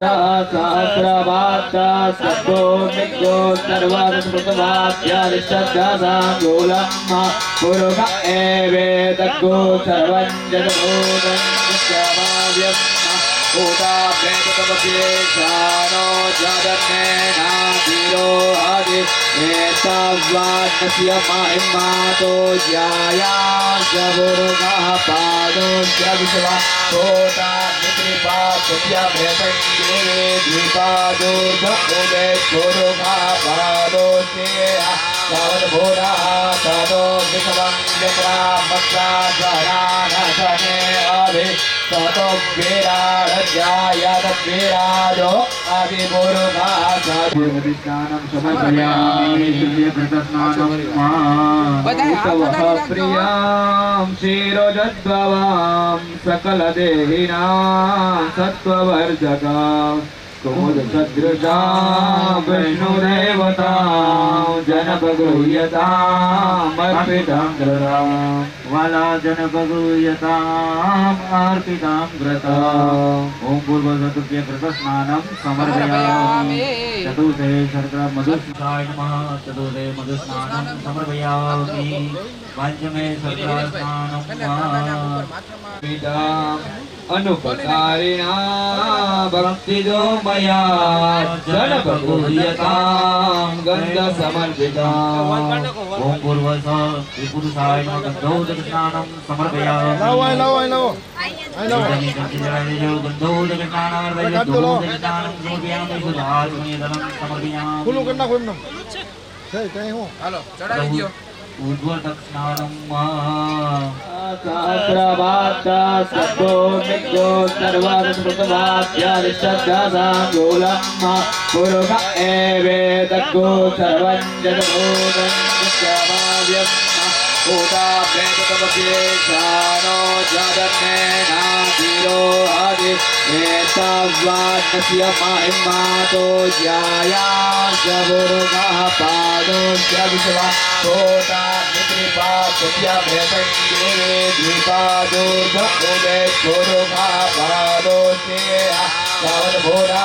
सहस्रवाचा सत्तो मिग्गो सर्वस्मृतवाद्यादिशब्दासाङ्गोलम् पुरुष एवेदग्गो सर्वं जगभूतं नित्यमाव्यम् उदा प्रेतकवशेषानो जगन्नेनाधीरो आदि एतावान्नस्य महिमातो ज्याया सपुरुषः पादोऽस्य विश्वा कोटा निकृपा तुभ्या भेटन्ते द्विपादो जगुदे पुरुषः पादोऽस्य सावधभूरा तदो विश्वं यत्रा मत्रा जरानसने अभि ततो विराजो अभिपुरुषास्नानं समर्पयामि प्रियां शिरोजद्भवां सकलदेहिनां सत्त्ववर्धकां कुमुदसदृशां विष्णुदेवतां जनपगृह्यताम् अर्पितां कृतां वाला जनपगृह्यताम् अर्पितां कृताम् ॐ पूर्वसतुभ्य कृतस्नानं समर्पयामि चतुर्थे शर्करा मधुस्नाय नमः चतुर्थे मधुस्नानं समर्पयामि पञ्चमे शर्करा स्नानं अनुपकारिणा भक्तिदो मया जनपगुह्यतां गन्धसमर्पिताम् ॐ पूर्वपुरुषाय नमः गन्धोदकस्नानं समर्पयामि सहस्रवाचा सत्तो मिग्गो सर्वस्मृतवाद्यादिशब्दासाङ्गोलम् पुरुष एवेदग्गो सर्वं जगभूतं नित्यमाव्यम् उदा प्रेतकवशेषानो जगन्नेनाधीरो आदि एतावान्नस्य महिमातो ज्याया सपुरुषः पादोऽस्य विश्वा कोटा निकृपा तुभ्या भेटन्ते द्विपादो जगुदे पुरुषः पादोऽस्य सावधभूरा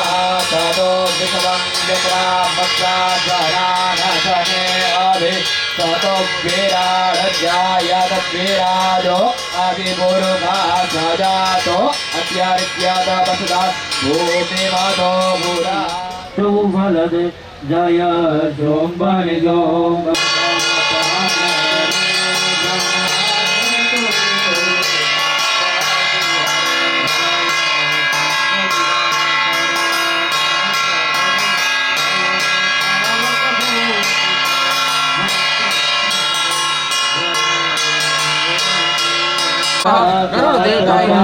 तदो विश्वं यत्रा मत्रा जरानसने अभि ततो विराजो अभिपुरुषः सजातो अत्यारित्यादा वसुधा भूमिमतो भूरा सुफलदे जय सोम्बनि सोम કરોડ દેવતાય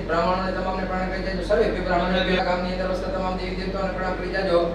બ્રાહ્મણોને તમામને પ્રણામ કરી જાજો સર્વે બ્રાહ્મણોને કામની અંદર વસતા તમામ દેવી દેવતાઓને પ્રણામ કરી જાજો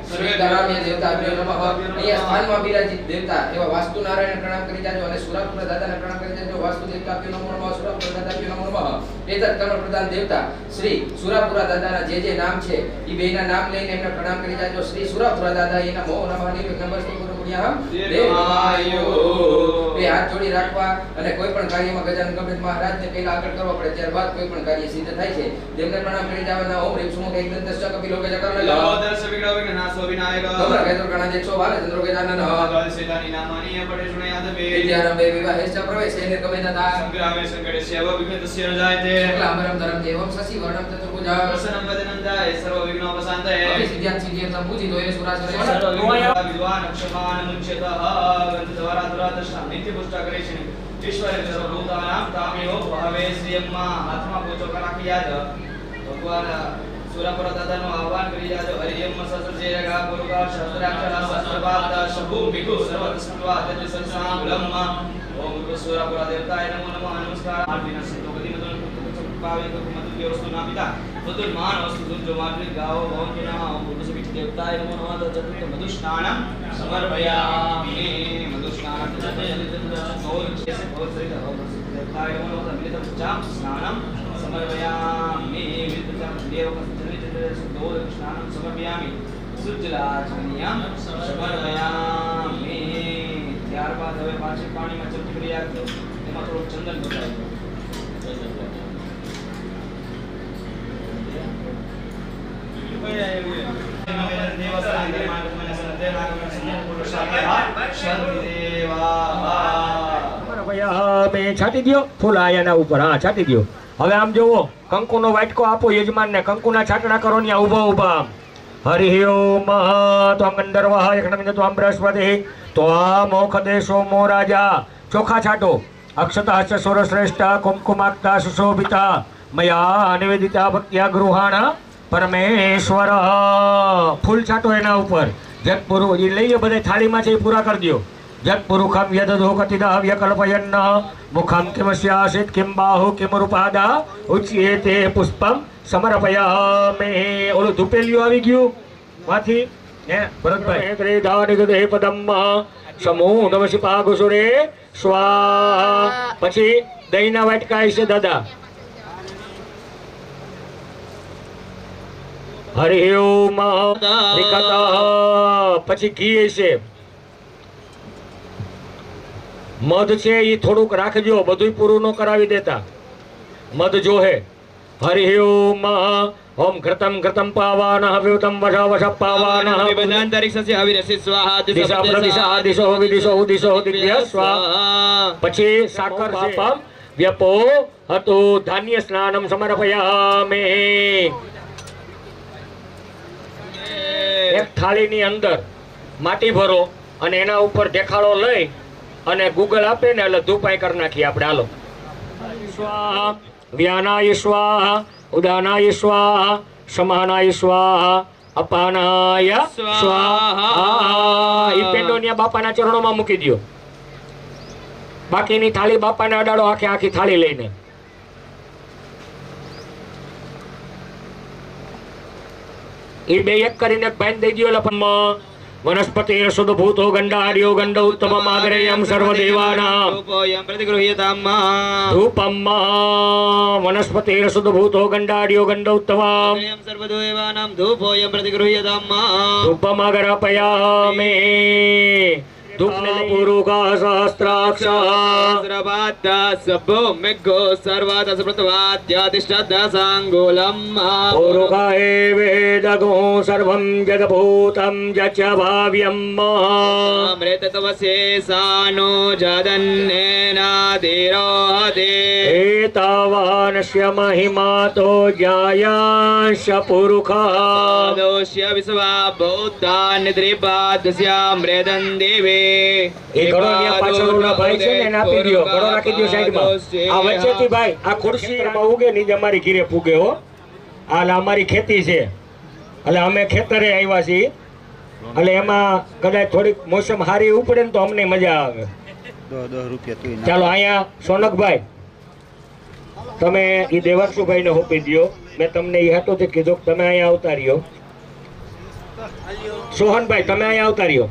સર્વેદારામ્ય દેવતાભ્યો નમઃ અહીંયા સ્થાનમાં બિરાજિત દેવતા એવા વાસ્તુ નારાયણ પ્રણામ કરી જાજો અને સુરાપુર દાદાને પ્રણામ કરી જાજો વાસ્તુ દેવતાભ્યો નમઃ સુરાપુર દાદાભ્યો નમઃ એતત કર્મ પ્રધાન દેવતા શ્રી સુરાપુરા દાદાના જે નામ છે ઈ બેના નામ લઈને એમને પ્રણામ કરી જાજો શ્રી સુરાપુરા દાદા એના મોહ નમઃ નમસ્તે ગુરુપુણ્યહમ દેવાયો બે હાથ જોડી રાખવા અને કોઈ પણ કાર્યમાં ગજાનન ગણપતિ મહારાજને પહેલા આગળ કરવા પડે ત્યારબાદ કોઈ પણ કાર્ય સિદ્ધ થાય છે તેમને પ્રણામ કરી જાવાના ઓમ રીમ સુમો એકદંતસ્ય કપિલો ગજકર્ણ લવોદર્શ વિઘ્ન વિઘ્નાશો વિનાયક તમરા ગૈત્ર ગણાજે છો બાલ ચંદ્રો ગજાનન હવા સેતાની નામાની પડે સુણે યાદવે વિદ્યારંભે વિવાહેશ્ચ પ્રવેશે નિર્ગમેનતા સંગ્રામે સંકટેશ્ય વિઘ્નસ્ય ન જાયતે ક્લામરમ ધરમ દેવમ શશી વર્ણમ ચતુર્ભુજા પ્રસન્નમ વદનંતાય સર્વ વિઘ્નોપશાંતયે અભિસિદ્ધ્યાં સિદ્ધ્યર્થમ પૂજિતોય સુરાસુરે સર્વ વિદ્વાન અક્ષમાન મુચ્યતઃ ગંધદ્વારા દુરાદર્શા નિત્ય પુષ્ટા કરે છે ઈશ્વરે સર્વભૂતાનાં તામેવ ભાવે શ્રીયમ્મા હાથમાં પોચો રાખી યાદ ભગવાન સુરાપુરા દાદાનું આહવાન કરી જાજો. હરિયમ સહસ્ર જેરગા પુરુકા શસ્ત્રાક્ષરા વસ્ત્રપાતા શભુ ભિગુ સર્વસ્ત્વા તજ સંસાંગલમ્મા. ઓમ સુરાપુરા દેવતાય નમો નમઃ. નમસ્કાર. આરતીના સંતો ગદી મધુર પાવે કો મધુર વસ્તુ ના પિતા મધુર માન વસ્તુ સુજો માત્રિક ગાવો ભવંતુના. ઓમ બુદ્ધ દેવતાય નમો નમઃ. ચતુર્થ મધુ સ્નાનમ સમર્પયામિ. મધુ સ્નાનમ देवताय नमो नमः. मिलितं चां स्नानं समर्पयामि. मिलितं देवकस्मिन् स्नानं समर्पयामि. शुद्धलाचमनीयं समर्पयामि. ત્યારબાદ હવે પાછી પાણીમાં ચમચી કરી આપજો. એમાં થોડું ચંદન બતાવજો. છાટી દો ફૂલ આયાના ઉપર. હા છાટી દો. હવે આમ જોવો કંકુનો વાટકો આપો યજમાનને. કંકુના છાટણા કરો ને ઊભા ઊભા. હરિ ઓમ તો આમ ગંધર્વઃ એકનમિન્દ તો આમ બૃહસ્પતિ તો આ મોખ દેશો મો રાજા. ચોખા છાટો. અક્ષતા હસ્ત સોર શ્રેષ્ઠ કુમકુમાક્તા સુશોભિતા મયા નિવેદિતા ભક્ત્યા ગૃહાણ પરમેશ્વર. ફૂલ છાટો એના ઉપર. જગપુરુ એ લઈએ બધે થાળીમાં છે એ પૂરા કરી દો. જગપુરુખમ યદધો કતિદા વ્યકલ્પયન્ન મુખમ કિમસ્યાસિત કિમ બાહુ કિમ રૂપાદા ઉચ્યતે પુષ્પમ સમર્પયામિ. ઓલું ધૂપેલિયું આવી ગયું માંથી હે ભરતભાઈ. ત્રિધાનિગદે પદમ સમૂહ નમશિપાગુસુરે સ્વા. પછી દહીંના વાટકા છે દાદા. હરિ ઓમ. પછી ઘી છે. મધ છે એ થોડુંક રાખજો. બધું પૂરું ન કરાવી દેતા. મધ જોહે. હરિ ઓમ. ઓમ ઘૃતમ ઘૃતમ પાવાન હવ્યુતમ વશ વશ પાવાન નિબંધાંતરિક્ષસ્ય હવિરસી સ્વાહા. દિશા પ્રદિશા દિશો વિદિશો ઉદિશો દિવ્ય સ્વાહા. પછી સાકર પાપમ વ્યપો હતો ધાન્ય સ્નાનમ સમર્પયામિ. એક થાળીની અંદર માટી ભરો અને એના ઉપર દેખાડો લઈ અને ગૂગલ આપે ને એટલે ધૂપાઈ કરી નાખીએ આપણે. હાલો. સ્વાહા વ્યાનાય સ્વાહા ઉદાનાય સ્વાહા સમાનાય સ્વાહા અપાનાય સ્વાહા. ઈ પેંડોનિયા બાપાના ચરણોમાં મૂકી દો. બાકીની થાળી બાપાને અડાડો આખી આખી થાળી લઈને. એ બે એક કરીને બાંધી દઈ દો. એટલે વનસ્પતિ સુદભૂતો ગંડાર્યો ગંડ ઉત્તમ આગ્રેયમ સર્વદેવાનામ ધૂપોયં પ્રતિગૃહ્યતામ. ધૂપમ વનસ્પતિ સુદભૂતો ગંડાર્યો ગંડ ઉત્તમ સર્વદેવાનામ ધૂપોયં પ્રતિગૃહ્યતામ. ધૂપમ અગરપયામિ. ધૂપને પુરુકા સહસ્ત્રાક્ષ સહસ્રપાદા સભો મેઘો સર્વાદસ પ્રતવાદ્યાતિષ્ઠદાસાંગોલમ. પુરુકા એ વેદગો સર્વં જગભૂતમ જચ ભાવ્યમ. અમૃતત્વશેષાનો જદન્નેનાધિરોહતે. એતાવાનસ્ય મહિમા તો જ્ઞાયાંશ પુરુખા. દોષ્ય વિશ્વા ભૂતા નિદ્રિપાદસ્યામૃતં દેવે. એ ઘડો ત્યાં પાછળ ઓલા ભાઈ છે ને એને આપી દ્યો. ઘડો રાખી દ્યો સાઈડમાં. આ વચ્ચેથી ભાઈ આ ખુરશી એમાં ઉગે ની જ અમારી ઘીરે ફૂગે હો. હાલ અમારી ખેતી છે એટલે અમે ખેતરે આવ્યા છીએ. એટલે એમાં કદાચ થોડીક મોસમ સારી ઉપડે ને તો અમને મજા આવે. ચાલો અહીંયા સોનકભાઈ તમે એ દેવાંશુભાઈને હોપી દો. મેં તમને એ હાટોથી કીધું કે તમે અહીંયા આવતા રહ્યો. સોહનભાઈ તમે અહીંયા આવતા રહ્યો.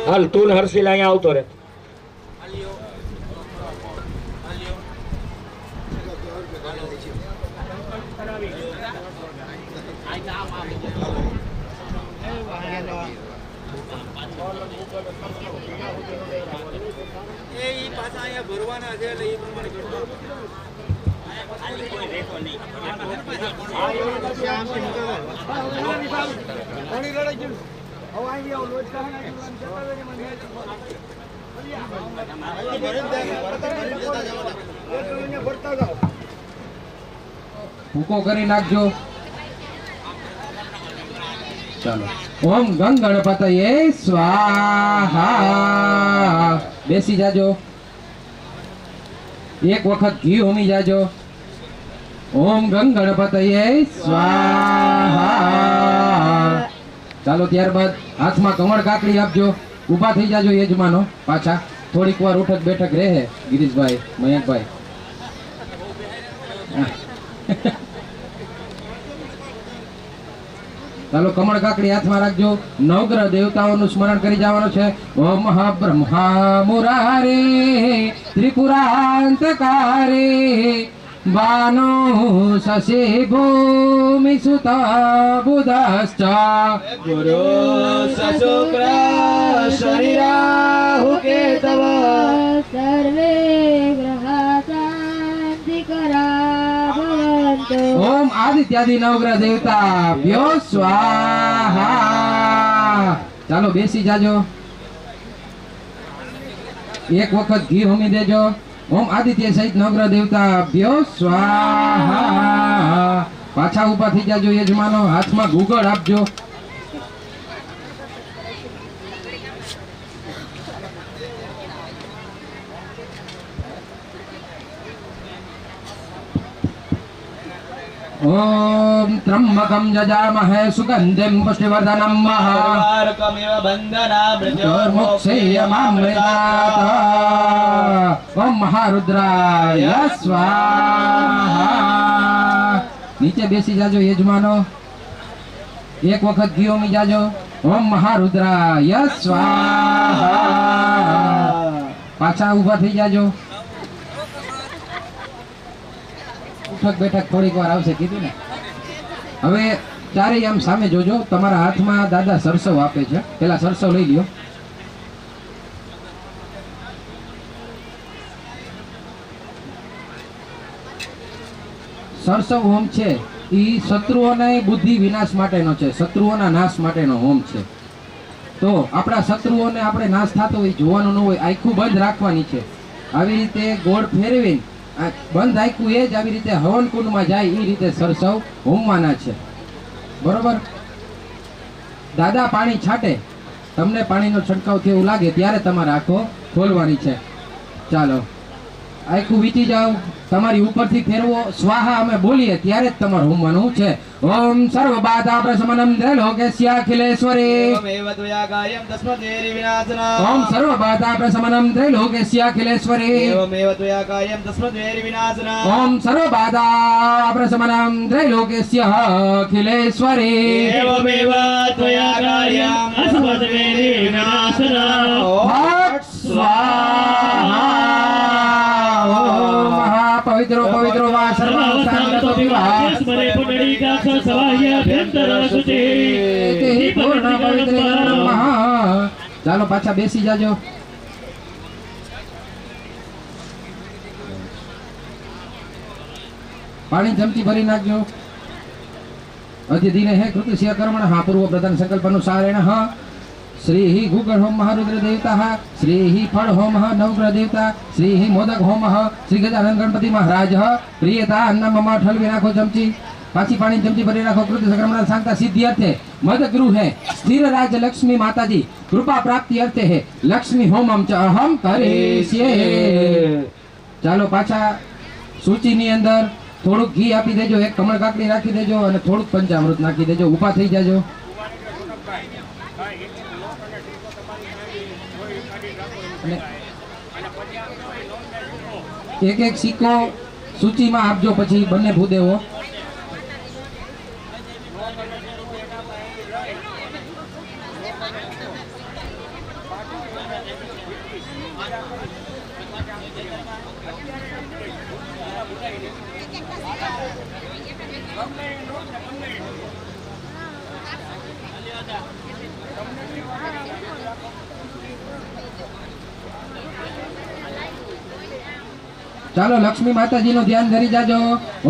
હાલ તું હર્ષિલ અહીંયા આવતો રે. ભરવાના છે એટલે એ ભૂકો કરી નાખજો. ચાલો. ઓમ ગંગ ગણપતયે સ્વાહા. બેસી જાજો. એક વખત ઘી હોમી જાજો. ઓમ ગંગણપતયે સ્વાહા. ચાલો ત્યારબાદ હાથમાં કમળ કાકડી આપજો. ઊભા થઈ જાજો યજમાનો પાછા. થોડીક વાર ઉઠક બેઠક રહે ગિરીશભાઈ, મયંકભાઈ. ચાલો કમળ કાકડી હાથમાં રાખજો. નવગ્રહ દેવતાઓનું સ્મરણ કરી જવાનું છે. ઓમ બ્રહ્મા મુરારે ત્રિપુરાંતકારે બાનો શશી ભૂમિ સુતા બુધશ્ચ ગુરુ શુક્ર શરીરાહુ કેતવ સર્વે ગ્રહા શાંતિકરા ભવન્તુ. ઓમ આદિત્યાદિ નવગ્રહ દેવતા ભ્યો સ્વાહા. ચાલો બેસી જાજો. એક વખત ઘી હોમી દેજો. ઓમ આદિત્ય સહિત નવગ્રહ દેવતા ભ્યો સ્વાહા. પાછા ઊભા થઈ જાજો યજમાનો. હાથમાં ગુગળ આપજો. ઓમ ત્રંબકમ જજામહે સુગંધિમ પુષ્ટિવર્ધનમ મહા તારકમેવ બંધના મૃત્યોર્મુક્ષેયમામૃતાત. ઓમ મહારુદ્રાય સ્વાહા. નીચે બેસી જાજો યજમાનો. એક વખત ઘી હોમી જાજો. ઓમ મહારુદ્રાય સ્વાહા. પાછા ઊભા થઈ જાજો. ઉઠક બેઠક થોડીક વાર આવશે કીધું ને. હવે ચારેય આમ સામે જોજો. તમારા હાથમાં દાદા સરસવ આપે છે. પેલા સરસવ લઈ લ્યો. સરસવ હોમ છે ઈ શત્રુઓના બુદ્ધિ વિનાશ માટેનો છે. શત્રુઓના નાશ માટેનો હોમ છે. તો આપણા શત્રુઓને આપણે નાશ થતો હોય જોવાનું ન હોય. આખું બંધ રાખવાની છે. આવી રીતે ગોળ ફેરવીને આ બંધ આખું એ જ આવી રીતે હવન કુંડમાં જાય એ રીતે સરસવ હોમવાના છે. બરોબર. દાદા પાણી છાંટે, તમને પાણીનો છંટકાવ થયો એવું લાગે ત્યારે તમારે આંખો ખોલવાની છે. ચાલો આખું વીતી જાઓ. તમારી ઉપરથી ફેરવો. સ્વાહા અમે બોલીએ ત્યારે જ તમારે હોમવાનું છે. ઓમ સર્વ બાધા પ્રશમનમ ત્રૈલોક્યસ્યાખિલેશ્વરી. એવમેવ ત્વયા કાર્યમ તસ્મદ્દેરી વિનાશના. ઓમ સર્વ બાધા પ્રશમનમ ત્રૈલોક્યસ્યાખિલેશ્વરી. એવમેવ ત્વયા કાર્યમ તસ્મદ્દેરી વિનાશના. ઓમ સર્વ બાધા પ્રશમનમ ત્રૈલોક્યસ્યાખિલેશ્વરી. એવમેવ ત્વયા કાર્યમ તસ્મદ્દેરી વિનાશના. ફટ સ્વાહા. ઓમ મહાપવિત્રો પવિત્રો વા સર્વં સાંગતો વિવાહ. પૂર્ણ પવિત્ર નમઃ. ચાલો પાછા બેસી જાજો. પાણી ચમચી ભરી નાખજો. અધ્યધીને હે કૃતસ્ય કર્મણઃ પૂર્વ પ્રધાન સંકલ્પાનુસારેણ શ્રી ગુગળ હોમ મહારુદ્ર દેવતા શ્રી ફળ હોમ નવગ્રહ દેવતા શ્રી મોદક હોમ શ્રી ગજાનંદ ગણપતિ મહારાજ પ્રિયતા અન્ન મમ ઠલવી નાખો ચમચી. પાછી પાણી ચમચી ભરી નાખો. કૃત સંક્રમણ શાંતા સિદ્ધિ અર્થે મદ ગૃહ હે સ્થિર રાજ લક્ષ્મી માતાજી કૃપા પ્રાપ્તિ અર્થે હે લક્ષ્મી હોમમ ચ અહમ કરીષ્યે. ચાલો પાછા સૂચિની અંદર થોડુંક ઘી આપી દેજો. એક કમળ કાકડી રાખી દેજો અને થોડુંક પંચામૃત નાખી દેજો. ઊભા થઈ જાજો. એક એક સિક્કો સૂચિમાં આપજો. પછી બંને ભૂદેવો. ચાલો લક્ષ્મી માતાજી નું ધ્યાન ધરી જાજો.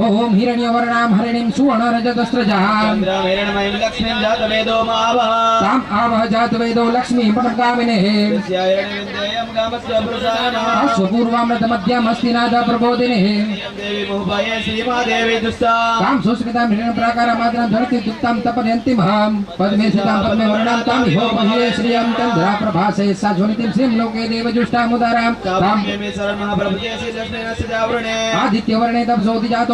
ઓમ હિરણ્ય વર્ણામ હરિણીમ સુવર્ણ રજતસ્ત્રજામ ચંદ્રમ હિરણમયીમ લક્ષ્મીમ જાતવેદો માવહ. તામ આવહ જાત વેદો લક્ષ્મી પટકામિને તસ્યા હિરણ્યમ ગામસ્ય પુરુષાનઃ. અશ્વપૂર્વામૃત મધ્યમ અસ્તિનાદ પ્રબોધિને દેવી મોહભયે શ્રીમાદેવી દુસ્તા. તામ સુસ્મિતામ હિરણ્ય પ્રાકારા માત્રામ ધરતી દુક્તામ તપયંતિમહામ પદ્મે સુતામ પદ્મે વર્ણામ તામ હો મહ્યે શ્રિયમ ચંદ્રા પ્રભાસે સાજોનિતિમ શ્રીમ લોકે દેવજુષ્ટામુદારામ તામ તામ મેમે શરણ મહાપ્રભુજે શ્રી લક્ષ્મી નસ્ય જાવરણે. આદિત્ય વર્ણે તપસોતિ જાતો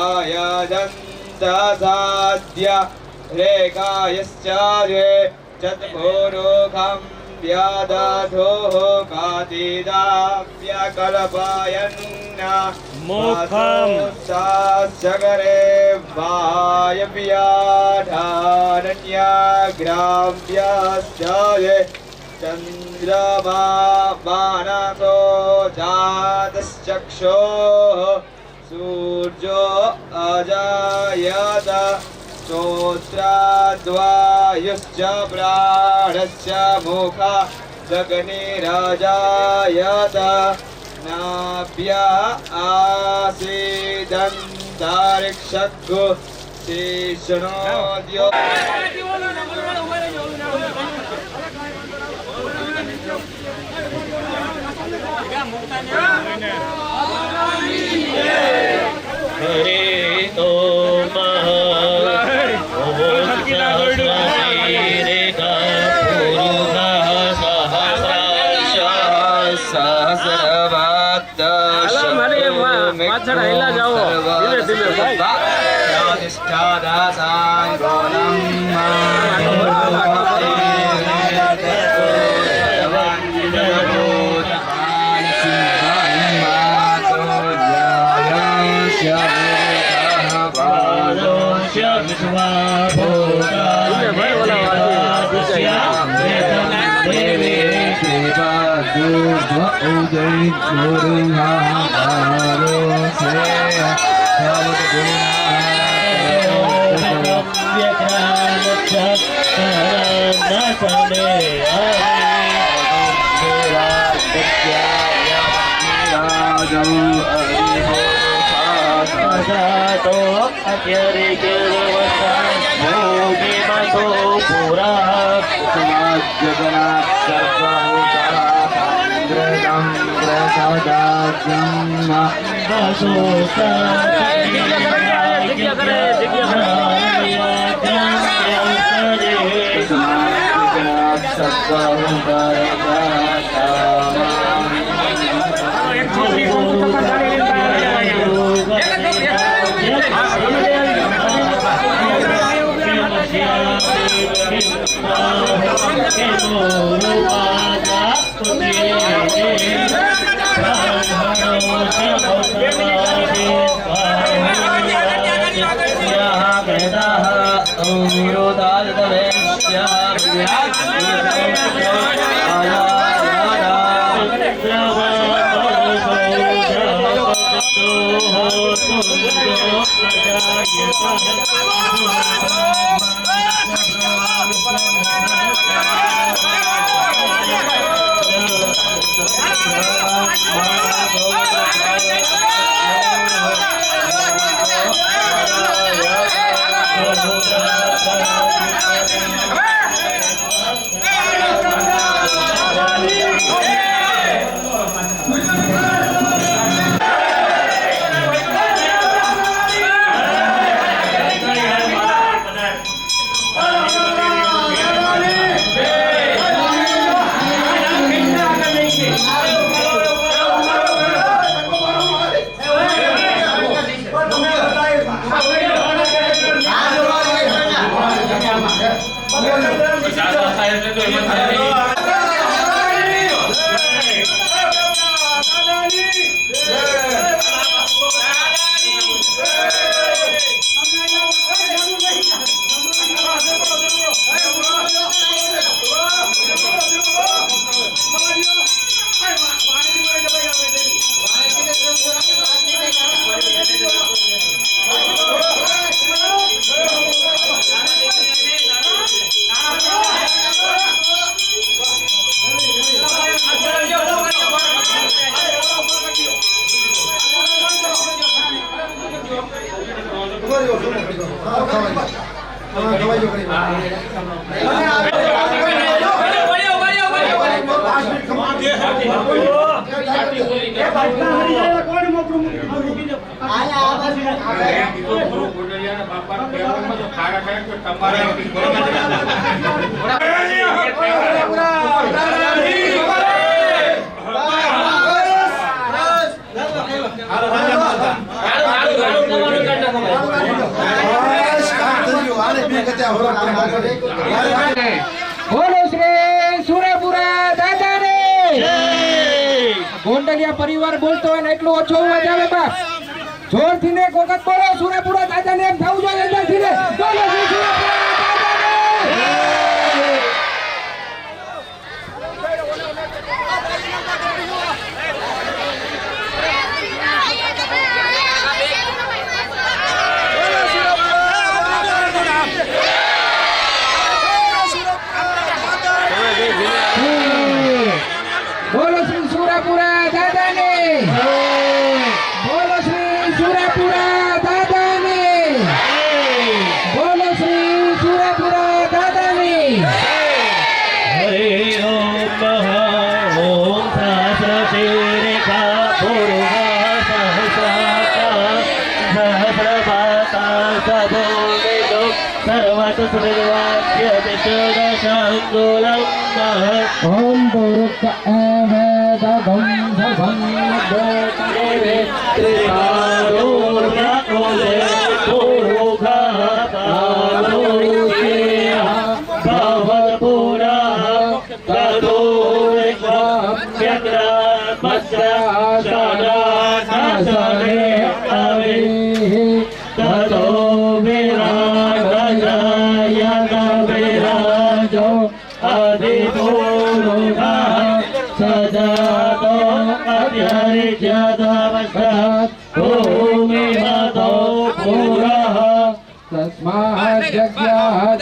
आयदन्त साध्य रेखायश्च रे चतुर्मुखं व्यादधोः कातिदाप्यकल्पयन् मुखम् सगरे वायव्याधारण्याग्राव्यश्च ये चन्द्रमा मानसो जातश्चक्षोः सूर्यो अजायत श्रोत्राद्वायुश्च प्राणश्च मुखा जगनिराजायत नाभ्य आसीदन्तरिक्षगो शेषणोद्यो हरे तो હાલો બોલો શ્રી સુરેપુરા દાદાને ગોંડલિયા પરિવાર બોલતો હોય ને એટલું ઓછો અવાજ આવે બાપ જોરથી ને એક વખત બોલો સુરેપુરા દાદાને એમ થવું જોઈએ અંદરથી ને બોલો શ્રી સુરેપુરા બોલો શ્રી સુરેપુરા દાદાને બોલો શ્રી સુરેપુરા દાદાને બોલો શ્રી સુરેપુરા દાદાને હરે ઓમ મહા ઓમ સહસ્ર રેખા પૂર્વા સહસ્રાકા સહસ્રપાતા સદો વેદો સર્વત સુનિર્વાચ્ય ચતુર્દશાંગુલમ ઓમ પુરુષ વેદગમ સભં દેવે તસ્માत् જગ્યાત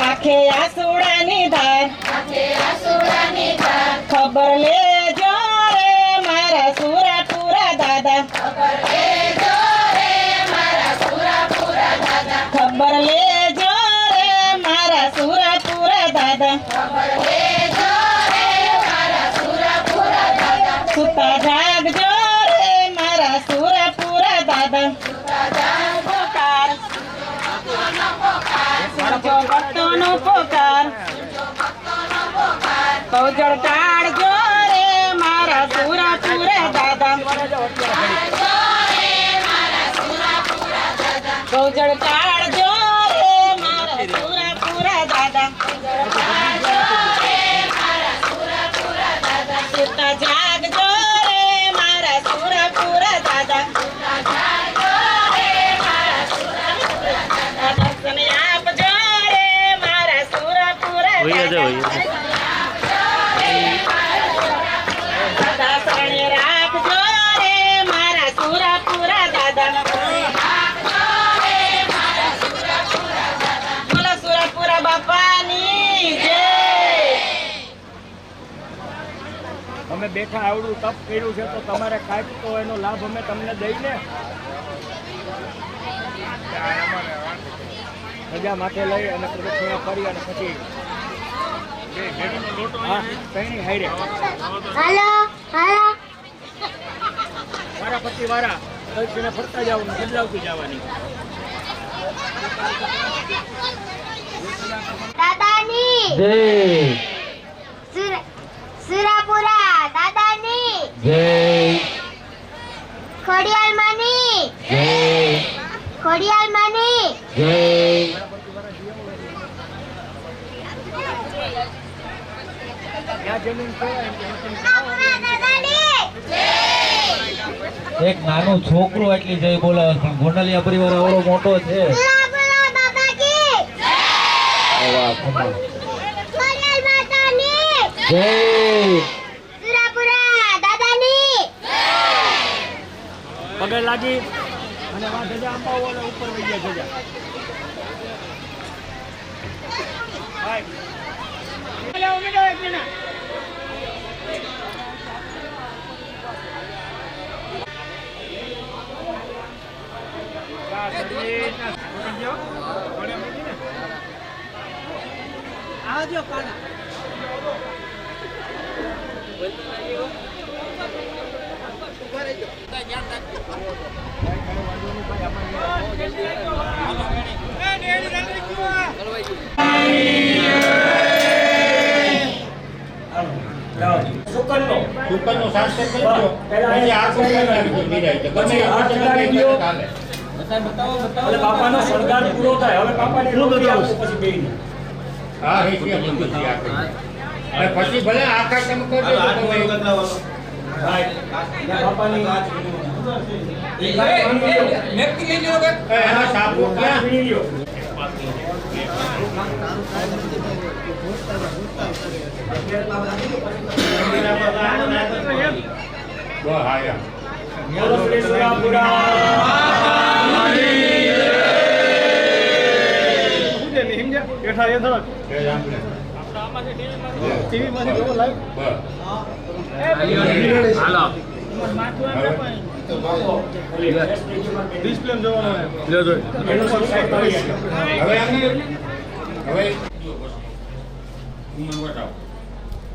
આખે આસુડાની ધાર ખબર લેજો રે મારા સુરાપુરા દાદા ખબર લેજો રે મારા સુરાપુરા દાદા સુતા જાગજો રે મારા સુરાપુરા દાદા ભક્તોનો પોકાર કૌજળ કાઢજો રે મારા સુરાપુરા દાદા કૌજળ કાઢજો રે મારા સુરાપુરા દાદા સુતા જાગજો રે મારા સુરાપુરા દાદા દર્શન આપજો રે મારા સુરાપુરા દાદા સદા શરણે રાખજો રે મારા સુરાપુરા દાદા બોલો સુરાપુરા બાપાની જય અમે બેઠા આવડું તપ કર્યું છે તો તમારે કાંઈક તો એનો લાભ અમે તમને દઈને સજા માથે લઈ અને પ્રદક્ષિણા કરી અને પછી હા કઈ હાઈરે હાલો હાલો વારા પછી વારા પ્રદક્ષિણા ફરતા જવાનું બદલાવતી જવાની દાદાની જય સુરાપુરા દાદાની જય ખોડિયાલ માની જય ખોડિયાલ માની જય એક નાનું છોકરો એટલી જય બોલાવે પણ ગોંડલિયા પરિવાર આવડો મોટો છે સુરાપુરા બાબા કી વાહ, કમાલ. ખોડિયાલ માતાની જય સુરાપુરા દાદાની પગે લાગી અને વા ધજા અંબાવો અને ઉપર વહી ગયા ધજા સુકનનો શાસ્ત્ર કરજો પછી આ સુકન પછી હાથ ચડાવી દ્યો. એટલે બાપાનો શણગાર પૂરો થાય હવે બાપાને રોટી આપો પછી બેયને. હા હે છે બધું આ કરી અને પછી ભલે આખા કામ કરજો તો તમે રાઈટ. ત્યાં બાપાની એના સાપો ક્યાં પીણી લ્યો. બહુ હાયા બોલો શ્રી સુરાપુરા. હવે હવે બતાવો